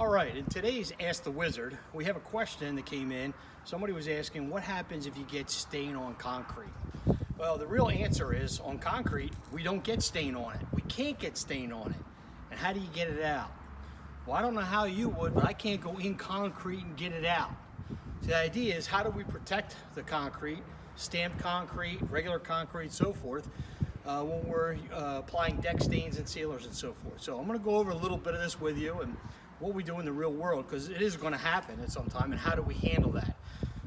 All right, in today's Ask the Wizard, we have a question that came in. Somebody was asking, what happens if you get stain on concrete? Well, the real answer is, on concrete, we don't get stain on it. We can't get stain on it. And how do you get it out? Well, I don't know how you would, but I can't go in concrete and get it out. So the idea is, how do we protect the concrete, stamped concrete, regular concrete, so forth, when we're applying deck stains and sealers and so forth. So I'm going to go over a little bit of this with you and what we do in the real world, because it is going to happen at some time, and how do we handle that.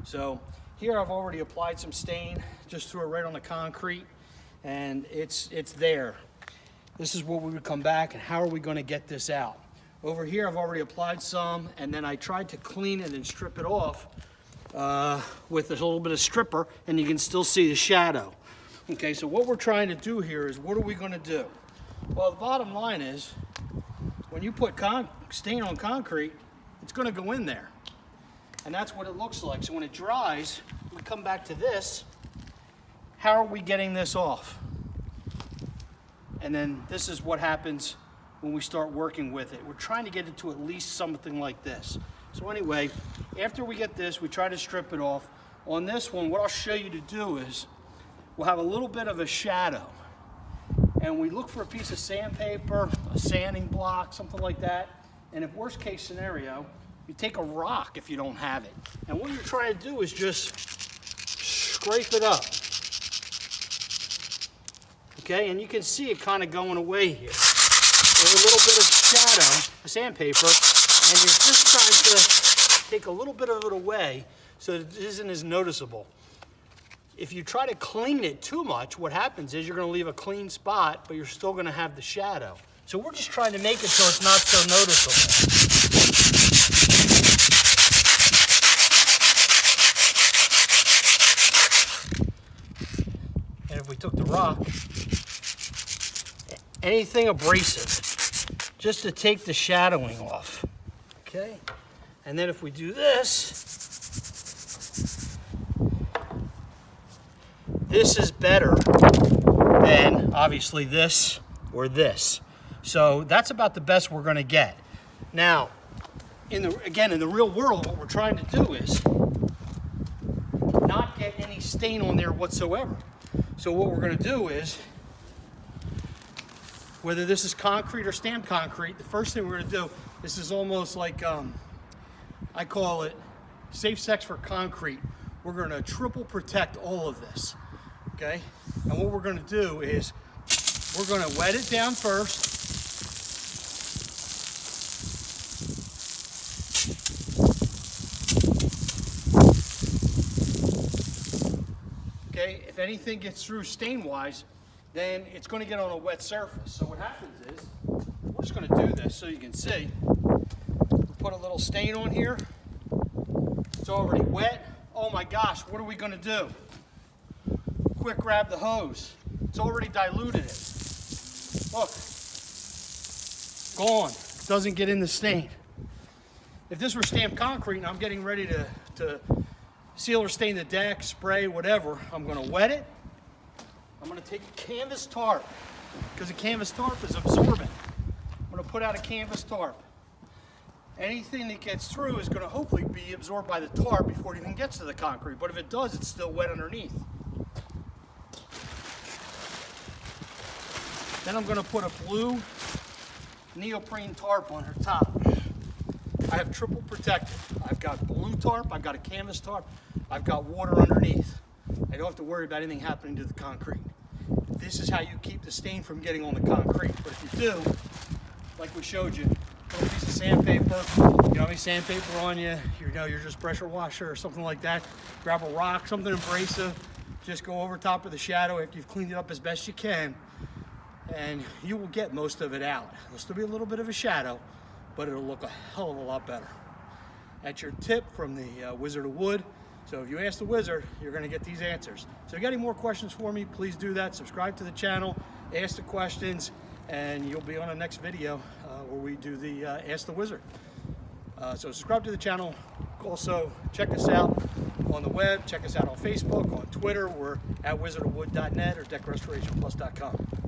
So here I've already applied some stain, just threw it right on the concrete, and it's there. This is where we would come back, and how are we going to get this out? Over here I've already applied some, and then I tried to clean it and strip it off with a little bit of stripper, and you can still see the shadow. Okay, so what we're trying to do here is, what are we going to do? Well, the bottom line is, when you put stain on concrete, it's going to go in there. And that's what it looks like. So when it dries, we come back to this. How are we getting this off? And then this is what happens when we start working with it. We're trying to get it to at least something like this. So anyway, after we get this, we try to strip it off. On this one, what I'll show you to do is, we'll have a little bit of a shadow. And we look for a piece of sandpaper, a sanding block, something like that. And if worst case scenario, you take a rock if you don't have it. And what you're trying to do is just scrape it up. Okay, and you can see it kind of going away here. There's a little bit of shadow, a sandpaper, and you're just trying to take a little bit of it away so that it isn't as noticeable. If you try to clean it too much, what happens is you're going to leave a clean spot, but you're still going to have the shadow. So we're just trying to make it so it's not so noticeable. And if we took the rock, anything abrasive, just to take the shadowing off. Okay? And then if we do this, this is better than obviously this or this. So that's about the best we're going to get. Now, in the real world, what we're trying to do is not get any stain on there whatsoever. So what we're going to do is, whether this is concrete or stamped concrete, the first thing we're going to do, this is almost like, I call it safe sex for concrete. We're going to triple protect all of this. Okay, and what we're going to do is, we're going to wet it down first. Okay, if anything gets through stain-wise, then it's going to get on a wet surface. So what happens is, we're just going to do this so you can see. We put a little stain on here. It's already wet. Oh my gosh, what are we going to do? Quick grab the hose. It's already diluted it. Look, gone. Doesn't get in the stain. If this were stamped concrete and I'm getting ready to seal or stain the deck, spray, whatever, I'm going to wet it. I'm going to take a canvas tarp, because a canvas tarp is absorbent. I'm going to put out a canvas tarp. Anything that gets through is going to hopefully be absorbed by the tarp before it even gets to the concrete. But if it does, it's still wet underneath. Then I'm going to put a blue neoprene tarp on her top. I have triple protected. I've got blue tarp, I've got a canvas tarp, I've got water underneath. I don't have to worry about anything happening to the concrete. This is how you keep the stain from getting on the concrete. But if you do, like we showed you, a little piece of sandpaper, you don't have any sandpaper on you, you're just pressure washer or something like that, grab a rock, something abrasive, just go over top of the shadow after you've cleaned it up as best you can, and you will get most of it out. There'll still be a little bit of a shadow, but it'll look a hell of a lot better. That's your tip from the Wizard of Wood. So if you ask the wizard, you're going to get these answers. So if you got any more questions for me, please do that. Subscribe to the channel, ask the questions, and you'll be on the next video where we do the Ask the Wizard. So subscribe to the channel. Also, check us out on the web. Check us out on Facebook, on Twitter. We're at wizardofwood.net or deckrestorationplus.com.